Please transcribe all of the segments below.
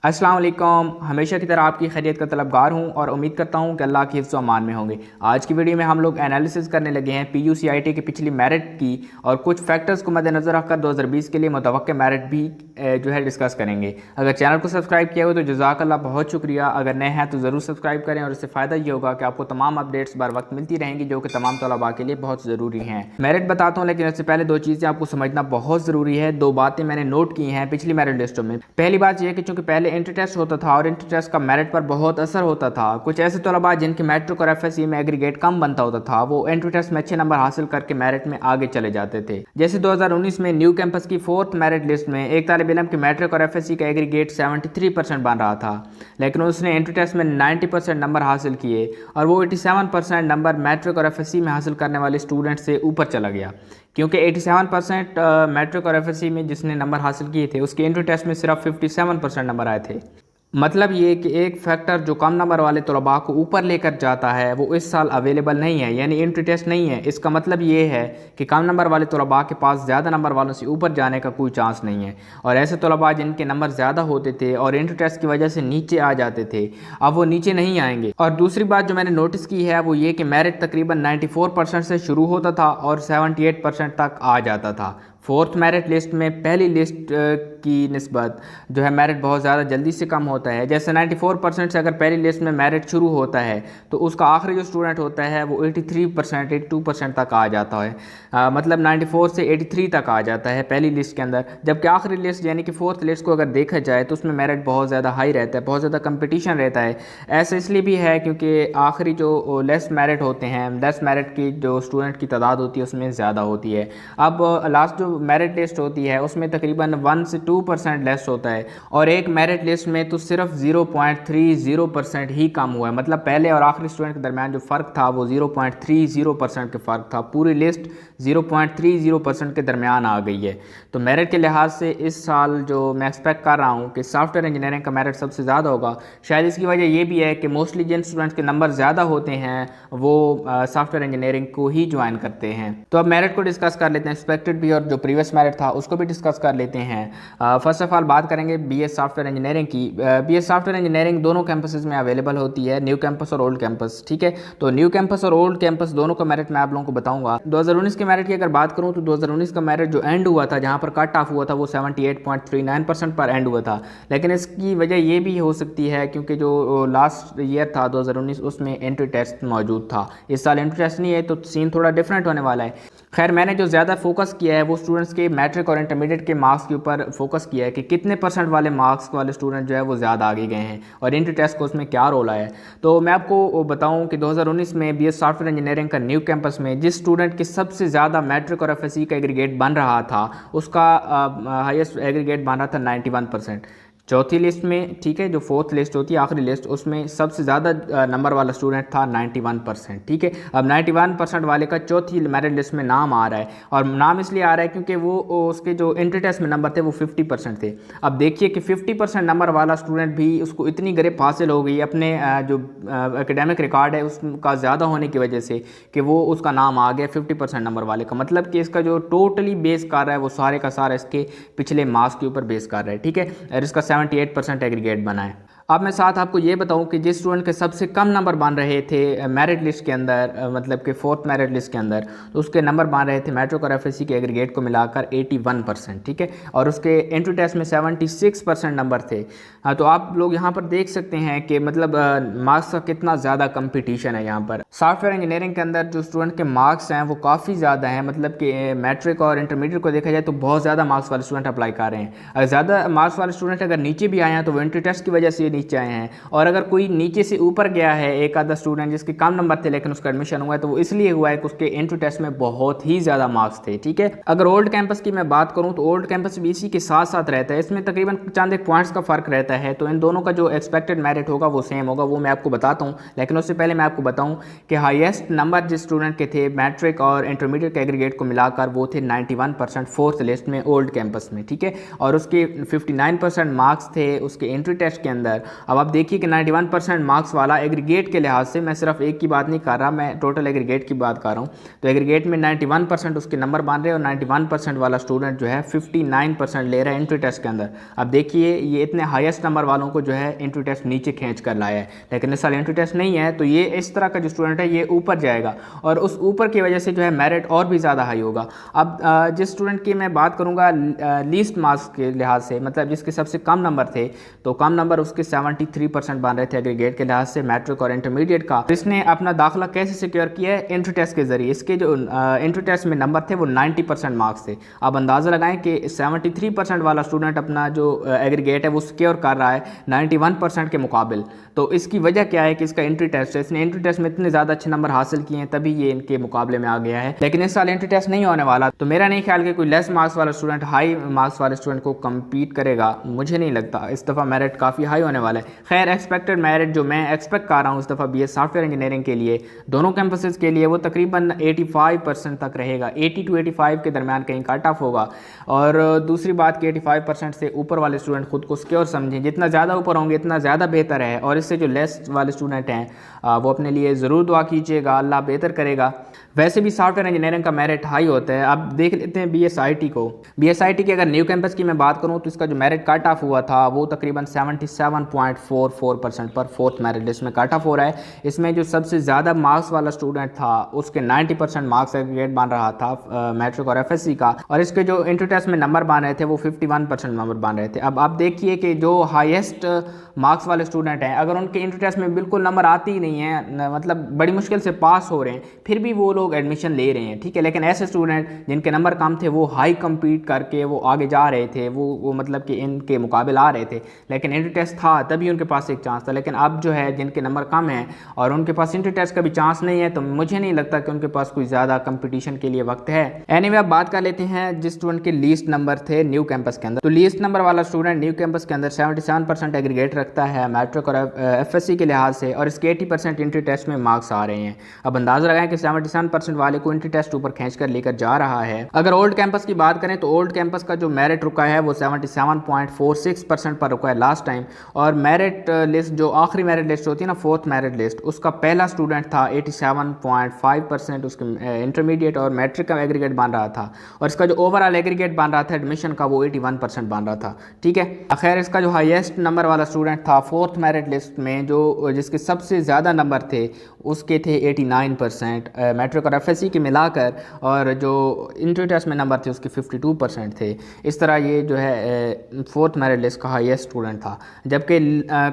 अस्सलाम वालेकुम। हमेशा की तरह आपकी खैरियत का तलबगार हूं और उम्मीद करता हूं कि अल्लाह के हिफ्ज़ व अमान में होंगे। आज की वीडियो में हम लोग एनालिसिस करने लगे हैं PUCIT की पिछली मेरिट की और कुछ फैक्टर्स को मद्देनज़र रखकर 2020 के लिए मुतवक्किल मेरिट भी जो है डिस्कस करेंगे। अगर चैनल को सब्सक्राइब किया हो तो जज़ाकल्लाह, बहुत शुक्रिया। अगर नए हैं तो ज़रूर सब्सक्राइब करें और इससे फ़ायदा ये होगा कि आपको तमाम अपडेट्स बर वक्त मिलती रहेंगी जो कि तमाम तलबा के लिए बहुत ज़रूरी हैं। मेरिट बताता हूँ, लेकिन इससे पहले दो चीज़ें आपको समझना बहुत ज़रूरी है। दो बातें मैंने नोट की हैं पिछली मेरिट लिस्टों में। पहली बात यह कि चूँकि पहले इंटर टेस्ट होता था और इंटर टेस्ट का मेरिट पर बहुत असर होता था, कुछ ऐसे तलबा जिनके मैट्रिक और FSC में एग्रीगेट कम बनता होता था वो इंटर टेस्ट में अच्छे नंबर हासिल करके मेरिट में आगे चले जाते थे। जैसे 2019 में न्यू कैंपस की 4th मेरिट लिस्ट में एक तालिब इल्म के मैट्रिक और FSC का एग्रीगेट 73% बन रहा था, लेकिन उसने इंटर टेस्ट में 90% नंबर हासिल किए और वो 87% नंबर मैट्रिक और FSC में हासिल करने वाले स्टूडेंट से ऊपर चला गया। क्योंकि 87% मैट्रिक और FSC में जिसने नंबर हासिल किए थे उसके इंटर टेस्ट में सिर्फ 57% नंबर आए थे। मतलब ये कि एक फैक्टर जो कम नंबर वाले तलबा को ऊपर लेकर जाता है वो इस साल अवेलेबल नहीं है, यानी इंटर टेस्ट नहीं है। इसका मतलब ये है कि कम नंबर वाले तलबा के पास ज़्यादा नंबर वालों से ऊपर जाने का कोई चांस नहीं है, और ऐसे तलबा जिनके नंबर ज़्यादा होते थे और इंटर टेस्ट की वजह से नीचे आ जाते थे, अब वो नीचे नहीं आएंगे। और दूसरी बात जो मैंने नोटिस की है वो ये कि मेरिट तकरीबन 94% से शुरू होता था और 78% तक आ जाता था। 4th मेरिट लिस्ट में पहली लिस्ट की निस्बत जो है मेरिट बहुत ज़्यादा जल्दी से कम होता है। जैसे 94% से अगर पहली लिस्ट में मेरिट शुरू होता है तो उसका आखिरी जो स्टूडेंट होता है वो 83% 82% तक आ जाता है। मतलब 94 से 83 तक आ जाता है पहली लिस्ट के अंदर, जबकि आखिरी लिस्ट यानी कि 4th लिस्ट को अगर देखा जाए तो उसमें मेरिट बहुत ज़्यादा हाई रहता है, बहुत ज़्यादा कंपटीशन रहता है। ऐसा इसलिए भी है क्योंकि आखिरी जो लेस मेरिट होते हैं, लेस मेरिट की जो स्टूडेंट की तादाद होती है उसमें ज़्यादा होती है। अब लास्ट जो मेरिट लिस्ट होती है उसमें तकरीबन 1 से 2% लेस होता है, और एक मेरिट लिस्ट में तो सिर्फ 0.30% ही कम हुआ है। मतलब पहले और आखिरी स्टूडेंट के दरमियान जो फ़र्क था वो 0.30% के फ़र्क था। पूरी लिस्ट 0.30% के दरमियान आ गई है। तो मेरिट के लिहाज से इस साल जो मैं एक्सपेक्ट कर रहा हूँ कि सॉफ्टवेयर इंजीनियरिंग का मेरिट सबसे ज़्यादा होगा। शायद इसकी वजह ये भी है कि मोस्टली जिन स्टूडेंट्स के नंबर ज़्यादा होते हैं वो सॉफ्टवेयर इंजीनियरिंग को ही ज्वाइन करते हैं। तो अब मेरिट को डिस्कस कर लेते हैं, एक्सपेक्टेड भी और जो प्रीवियस मेरिट था उसको भी डिस्कस कर लेते हैं। फर्स्ट ऑफ ऑल बात करेंगे BS सॉफ्टवेयर इंजीनियरिंग की। BS सॉफ्टवेयर इंजीनियरिंग दोनों कैंपसेस में अवेलेबल होती है, न्यू कैंपस और ओल्ड कैंपस। ठीक है, तो न्यू कैंपस और ओल्ड कैंपस दोनों का मेरिट मैं आप लोगों को बताऊंगा। 2019 के मेरिट की अगर बात करूं तो 2019 का मेरिट जो एंड हुआ था, जहां पर कट ऑफ हुआ था, वो 78.39% पर एंड हुआ था। लेकिन इसकी वजह ये भी हो सकती है क्योंकि जो लास्ट ईयर था 2019 उसमें एंट्री टेस्ट मौजूद था। इस साल एंट्री टेस्ट नहीं है तो सीन थोड़ा डिफरेंट होने वाला है। खैर, मैंने जो ज़्यादा फोकस किया है वो स्टूडेंट्स के मैट्रिक और इंटरमीडिएट के मार्क्स के ऊपर फोकस किया है कि कितने % वाले मार्क्स वाले स्टूडेंट जो है वो ज़्यादा आगे गए हैं और इंटर टेस्ट को उसमें क्या रोल आया है। तो मैं आपको बताऊं कि 2019 में BS सॉफ्टवेयर इंजीनियरिंग का न्यू कैंपस में जिस स्टूडेंट के सबसे ज़्यादा मैट्रिक और FSC का एग्रीगेट बन रहा था उसका हाईएस्ट एग्रीगेट बन रहा था 91%। चौथी लिस्ट में, ठीक है, जो 4th लिस्ट होती है आखिरी लिस्ट, उसमें सबसे ज़्यादा नंबर वाला स्टूडेंट था 91%। ठीक है, अब 91% वाले का चौथी मेरिट लिस्ट में नाम आ रहा है, और नाम इसलिए आ रहा है क्योंकि वो उसके जो इंटर टेस्ट में नंबर थे वो 50% थे। अब देखिए कि 50% नंबर वाला स्टूडेंट भी उसको इतनी गिरफ्त हासिल हो गई अपने जो एकेडमिक रिकॉर्ड है उसका ज़्यादा होने की वजह से कि वो उसका नाम आ गया 50% नंबर वाले का। मतलब कि इसका जो टोटली बेस कर रहा है वो सारे का सारा इसके पिछले मार्क्स के ऊपर बेस कर रहा है। ठीक है, और इसका 78% एग्रीगेट बना है। अब मैं साथ आपको ये बताऊं कि जिस स्टूडेंट के सबसे कम नंबर बन रहे थे मेरिट लिस्ट के अंदर, मतलब कि 4th मेरिट लिस्ट के अंदर, तो उसके नंबर बन रहे थे मैट्रिक और FSC के एग्रीगेट को मिलाकर 81%। ठीक है, और उसके एंट्री टेस्ट में 76% नंबर थे। हाँ, तो आप लोग यहाँ पर देख सकते हैं कि मतलब मार्क्स का कितना ज़्यादा कंपटीशन है यहाँ पर। सॉफ्टवेयर इंजीनियरिंग के अंदर जो स्टूडेंट के मार्क्स हैं वो काफ़ी ज़्यादा हैं, मतलब कि मैट्रिक और इंटरमीडिएट को देखा जाए तो बहुत ज़्यादा मार्क्स वाले स्टूडेंट अप्लाई कर रहे हैं। अगर ज़्यादा मार्क्स वाले स्टूडेंट अगर नीचे भी आए हैं तो वो एंट्री टेस्ट की वजह से नीचे आए हैं, और अगर कोई नीचे से ऊपर गया है, एक आधा स्टूडेंट जिसके कम नंबर थे लेकिन उसका एडमिशन हुआ है, तो वो इसलिए हुआ है कि उसके एंट्री टेस्ट में बहुत ही ज़्यादा मार्क्स थे। ठीक है, अगर ओल्ड कैंपस की मैं बात करूँ तो ओल्ड कैंपस भी इसी के साथ साथ रहता है, इसमें तकरीबन चंद एक पॉइंट्स का फ़र्क रहता है। तो इन दोनों का जो एक्सपेक्टेड मेरिट होगा वो सेम होगा, वो मैं आपको बताता हूँ। लेकिन उससे पहले मैं आपको बताऊँ कि हाईएस्ट नंबर जिस स्टूडेंट के थे मैट्रिक और इंटरमीडिएट के एग्रीगेट को मिलाकर वो थे 91% 4th लिस्ट में ओल्ड कैंपस में। ठीक है, और उसके 59% मार्क्स थे उसके एंट्री टेस्ट के अंदर, अब आप देखिए कि 91% मार्क्स वाला एग्रीगेट के लिहाज से, मैं सिर्फ एक की बात नहीं कर रहा, मैं टोटल एग्रीगेट की बात कर रहा हूँ, तो एग्रीगेट में 91% उसके नंबर बन रहे हैं और 91% वाला स्टूडेंट जो है 59% ले रहा है इंट्री टेस्ट के अंदर। अब देखिए ये इतने हाईएस्ट नंबर वालों को जो है इंट्री टेस्ट नीचे खींच कर लाया है, लेकिन इस साल इंट्री टेस्ट नहीं है, तो ये इस तरह का जो स्टूडेंट है ये ऊपर जाएगा और उस ऊपर की वजह से जो है मेरिट और भी ज़्यादा हाई होगा। अब जिस स्टूडेंट की मैं बात करूँगा लीस्ट मार्क्स के लिहाज से, मतलब जिसके सबसे कम नंबर थे, तो कम नंबर उसके 73% बन रहे थे एग्रीगेट के लिहाज से मैट्रिक और इंटरमीडिएट का। इसने अपना दाखिला कैसे सिक्योर किया है? इंट्री टेस्ट के जरिए। इसके जो इंट्री टेस्ट में नंबर थे वो 90% मार्क्स थे। आप अंदाज़ा लगाएं कि 73% वाला स्टूडेंट अपना जो एग्रीगेट है वो सिक्योर कर रहा है 91% के मुकाबिल। तो इसकी वजह क्या है कि इसका इंट्री टेस्ट है, इसने इंट्री टेस्ट में इतने ज़्यादा अच्छे नंबर हासिल किए हैं तभी ये इनके मुकाबले में आ गया है। लेकिन इस साल इंट्री टेस्ट नहीं होने वाला, तो मेरा नहीं ख्याल कि कोई लेस मार्क्स वाला स्टूडेंट हाई मार्क्स वाले स्टूडेंट को कम्पीट करेगा, मुझे नहीं लगता। इस दफ़ा मेरिट काफ़ी हाई होने वाला है। खैर एक्सपेक्टेड मेरिट जो मैं एक्सपेक्ट कर रहा हूँ इस दफ़ा BS सॉफ्टवेयर इंजीनियरिंग के लिए दोनों कैंपसेस के लिए वो तकरीबन 85% तक रहेगा। 80 to 85 के दरमियान कहीं कट ऑफ होगा। और दूसरी बात कि 85% से ऊपर वाले स्टूडेंट खुद को सिक्योर समझें, जितना ज़्यादा ऊपर होंगे इतना ज़्यादा बेहतर है। और इससे जो लेस वाले स्टूडेंट हैं वो अपने लिए ज़रूर दुआ कीजिएगा, अल्लाह बेहतर करेगा। वैसे भी सॉफ्टवेयर इंजीनियरिंग का मेरिट हाई होता है। अब देख लेते हैं BSIT को। BSIT की अगर न्यू कैंपस की मैं बात करूं तो इसका जो मेरिट कट ऑफ हुआ था वो तकरीबन 77.44% पर फोर्थ मेरिट लिस्ट में कट ऑफ हो रहा है। इसमें जो सबसे ज़्यादा मार्क्स वाला स्टूडेंट था उसके 90% मार्क्स एग्रीगेट बन रहा था मैट्रिक और FSC का, और इसके जो इंटर टेस्ट में नंबर बन रहे थे वो 51% नंबर बन रहे थे। अब आप देखिए कि जो हाईएस्ट मार्क्स वाले स्टूडेंट हैं अगर उनके इंटर टेस्ट में बिल्कुल नंबर आती ही नहीं है, मतलब बड़ी मुश्किल से पास हो रहे हैं, फिर भी वो लोग एडमिशन ले रहे हैं, ठीक है। लेकिन ऐसे स्टूडेंट जिनके नंबर कम थे वो हाई कम्पीट करके वो आगे जा रहे थे, वो मतलब कि इनके मुकाबले आ रहे थे, लेकिन इंटर टेस्ट था तभी उनके पास एक चांस था। लेकिन अब जो है जिनके नंबर कम हैं और उनके पास इंटर टेस्ट का भी चांस नहीं है, तो मुझे नहीं लगता कि उनके पास कोई ज़्यादा कंपटीशन के लिए वक्त है। एनीवे अब बात कर लेते हैं जिस स्टूडेंट के लीस्ट नंबर थे न्यू कैंपस के अंदर। तो लीस्ट नंबर वाला स्टूडेंट न्यू कैंपस के अंदर 77% एग्रीगेट रखता है मैट्रिक और FSC के लिहाज से, और इसके 80% इंट्री टेस्ट में मार्क्स आ रहे हैं। अब अंदाजा लगाएं कि 77% वाले को इंट्री टेस्ट ऊपर खींच कर लेकर जा रहा है। अगर ओल्ड कैंपस की बात करें तो ओल्ड कैंपस का जो मेरिट रुका है वो 77.46% पर रुका है लास्ट टाइम। और मेरिट लिस्ट जो आखिरी मेरिट लिस्ट होती है ना, फोर्थ मेरिट लिस्ट, उसका पहला स्टूडेंट था 87.5%, उसके इंटरमीडिएट और मैट्रिक का एग्रीगेट बन रहा था, और इसका जो ओवरऑल एग्रीगेट बन रहा था एडमिशन का वो 81% बन रहा था, ठीक है। खैर इसका जो हाईएस्ट नंबर वाला स्टूडेंट था फोर्थ मेरिट लिस्ट में, जो जिसके सबसे ज़्यादा नंबर थे उसके थे 89% मैट्रिक और FSC के मिलाकर, और जो इंटर टेस्ट में नंबर थे उसके 52% थे। इस तरह ये जो है फोर्थ मेरिट लिस्ट का हाईएस्ट स्टूडेंट था। जबकि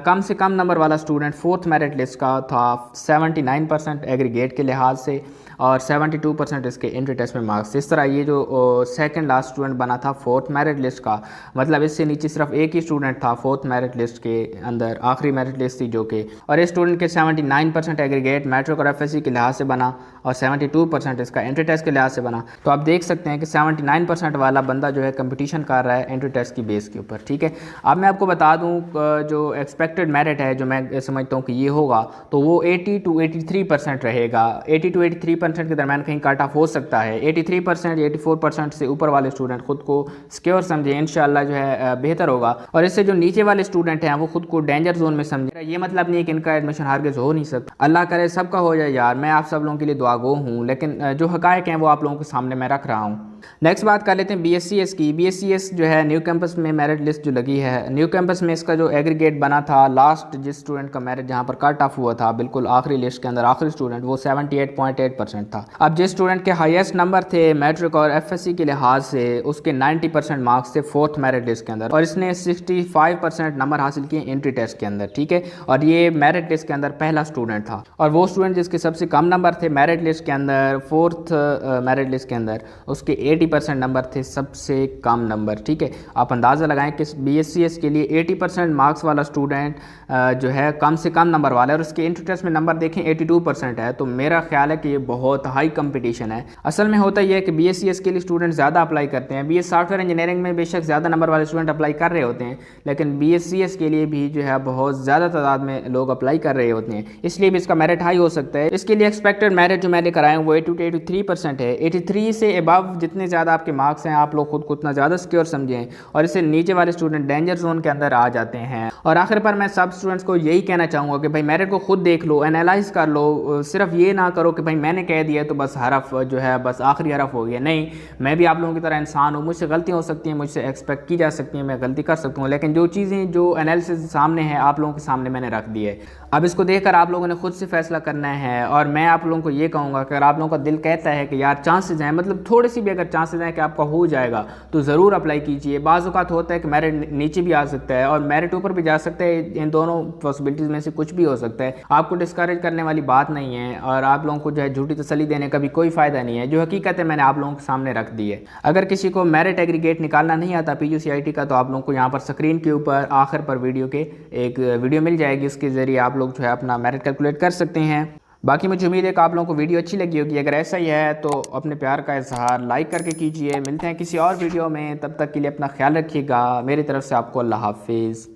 कम से कम नंबर वाला स्टूडेंट फोर्थ मेरिट लिस्ट का था 79% एग्रीगेट के लिहाज से, और 72% इसके इंटर टेस्ट में मार्क्स। इस तरह ये जो सेकंड लास्ट स्टूडेंट बना था फोर्थ मेरिट लिस्ट का, मतलब इससे नीचे सिर्फ एक ही स्टूडेंट था फोर्थ मेरिट लिस्ट के अंदर, आखिरी मेरिट लिस्ट थी जो कि, और इस स्टूडेंट के 79% एग्रीगेट मैट्रिक और FSC के लिहाज से बना और 72% इसका इंटर टेस्ट के लिहाज से बना। तो आप देख सकते हैं कि 79% वाला बंदा जो है कंपटीशन कर रहा है इंटर टेस्ट की बेस के ऊपर, ठीक है। अब मैं आपको बता दूं जो एक्सपेक्टेड मेरिट है जो मैं समझता हूँ कि ये होगा, तो वो 80 to 83% रहेगा। 80 to 83% के दरमियान कहीं कट ऑफ हो सकता है। 83% 84% से ऊपर वाले स्टूडेंट खुद को सिक्योर समझे, इंशाल्लाह जो है बेहतर होगा। और इससे जो नीचे वाले स्टूडेंट हैं वो खुद को डेंजर जोन में समझे। ये मतलब नहीं है कि इनका एडमिशन हरगिज़ हो नहीं सकता, अल्लाह करे सबका हो जाए यार, मैं आप सब लोगों के लिए दुआगो हूँ, लेकिन जो हकायक हैं वो आप लोगों के सामने मैं रख रहा हूँ। नेक्स्ट बात कर लेते हैं BSCS की। BSCS जो है न्यू कैंपस में मेरिट लिस्ट जो लगी है, न्यू कैंपस में इसका जो एग्रीगेट बना था लास्ट जिस स्टूडेंट का मेरिट जहाँ पर कट ऑफ हुआ था बिल्कुल आखिरी लिस्ट के अंदर, आखिरी स्टूडेंट, वो 78.8% था। अब जिस स्टूडेंट के हाईएस्ट नंबर थे मैट्रिक और FSC के लिहाज से उसके 90% मार्क्स थे फोर्थ मेरिट लिस्ट के अंदर, और इसने 65% नंबर हासिल किए इंट्री टेस्ट के अंदर, ठीक है। और ये मेरिट लिस्ट के अंदर पहला स्टूडेंट था, और वो स्टूडेंट जिसके सबसे कम नंबर थे मेरिट लिस्ट के अंदर, फोर्थ मेरिट लिस्ट के अंदर, उसके 80% नंबर थे सबसे कम नंबर, ठीक है। आप अंदाज़ा लगाएं कि BSCS के लिए 80% मार्क्स वाला स्टूडेंट जो है कम से कम नंबर वाला है, और उसके इंटर टेस्ट में नंबर देखें 82% है। तो मेरा ख्याल है कि ये बहुत हाई कंपटीशन है। असल में होता यह है कि BSCS के लिए स्टूडेंट ज़्यादा अप्लाई करते हैं। BS सॉफ्टवेयर इंजीनियरिंग में बेशक ज़्यादा नंबर वाले स्टूडेंट अप्लाई कर रहे होते हैं, लेकिन BSCS के लिए भी जो है बहुत ज़्यादा तादाद में लोग अप्लाई कर रहे होते हैं, इसलिए भी इसका मेरिट हाई हो सकता है। इसके लिए एक्सपेक्टेड मेरिट जो मैंने कराए वो 80 to 83% है। 83 से अबव जितने जितने ज़्यादा आपके मार्क्स हैं आप लोग खुद को उतना ज़्यादा सिक्योर समझें, और इससे नीचे वाले स्टूडेंट डेंजर जोन के अंदर आ जाते हैं। और आखिर पर मैं सब स्टूडेंट्स को यही कहना चाहूँगा कि भाई मेरिट को खुद देख लो, एनालाइज कर लो, सिर्फ ये ना करो कि भाई मैंने कह दिया तो बस हरफ जो है बस आखिरी हरफ हो गया। नहीं, मैं भी आप लोगों की तरह इंसान हूँ, मुझसे गलतियाँ हो सकती हैं, मुझसे एक्सपेक्ट की जा सकती हैं, मैं गलती कर सकता हूँ, लेकिन जो चीज़ें जो एनालिसिस सामने है आप लोगों के सामने मैंने रख दी है। अब इसको देखकर आप लोगों ने खुद से फैसला करना है। और मैं आप लोगों को ये कहूँगा कि अगर आप लोगों का दिल कहता है कि यार चांसेस हैं, मतलब थोड़ी सी भी अगर चांसेस हैं कि आपका हो जाएगा, तो ज़रूर अप्लाई कीजिए। बाज़ औक़ात होता है कि मेरिट नीचे भी आ सकता है और मेरिट ऊपर भी जा सकता है, इन दोनों पॉसिबिलिटीज़ में से कुछ भी हो सकता है। आपको डिस्करेज करने वाली बात नहीं है और आप लोगों को जो है झूठी तसल्ली देने का भी कोई फ़ायदा नहीं है। जो हकीकत है मैंने आप लोगों के सामने रख दी है। अगर किसी को मेरिट एग्रीगेट निकालना नहीं आता PUCIT का, तो आप लोगों को यहाँ पर स्क्रीन के ऊपर आखिर पर वीडियो के एक वीडियो मिल जाएगी, उसके ज़रिए आप लोग जो है अपना मेरिट कैलकुलेट कर सकते हैं। बाकी मुझे उम्मीद है कि आप लोगों को वीडियो अच्छी लगी होगी। अगर ऐसा ही है तो अपने प्यार का इजहार लाइक करके कीजिए। मिलते हैं किसी और वीडियो में, तब तक के लिए अपना ख्याल रखिएगा। मेरी तरफ से आपको अल्लाह हाफिज़।